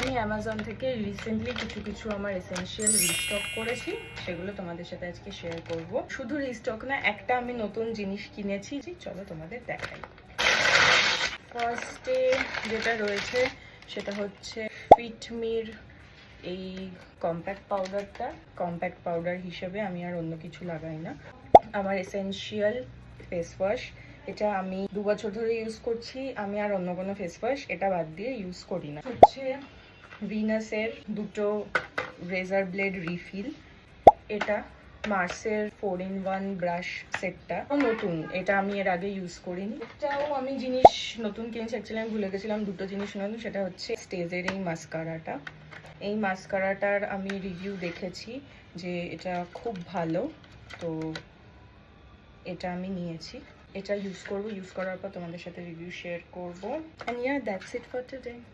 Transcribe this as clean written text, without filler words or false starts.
আমি অ্যামাজন থেকে রিসেন্টলি কিছু আমার এসেনশিয়াল রিস্টক করেছি, সেগুলো তোমাদের সাথে আজকে শেয়ার করব। শুধু রিস্টক না, একটা আমি নতুন জিনিস কিনেছি, চলো তোমাদের দেখাই। ফার্স্টে যেটা রয়েছে সেটা হচ্ছে ফিটমির এই কম্প্যাক্ট পাউডারটা। কম্প্যাক্ট পাউডার হিসেবে আমি আর অন্য কিছু লাগাই না। আমার এসেনশিয়াল ফেস ওয়াশ, এটা আমি 2 বছর ধরে ইউজ করছি। আমি আর অন্য কোনো ফেস ওয়াশ এটা বাদ দিয়ে ইউজ করি না। হচ্ছে ভিনাসের দুটো রেজার ব্লেড রিফিল। এটা মার্সের 4-in-1 ব্রাশ সেটটা নতুন, এটা আমি এর আগে ইউজ করিনি। এটাও আমি জিনিস নতুন কিনেছি, অ্যাকচুয়ালি আমি ভুলে গেছিলাম দুটো জিনিস নতুন। সেটা হচ্ছে স্টেজের এই মাস্কারাটা। এই মাস্কারাটার আমি রিভিউ দেখেছি যে এটা খুব ভালো, তো এটা আমি নিয়েছি। এটা ইউজ করব, ইউজ করার পর তোমাদের সাথে রিভিউ শেয়ার করব। And yeah, that's it for today.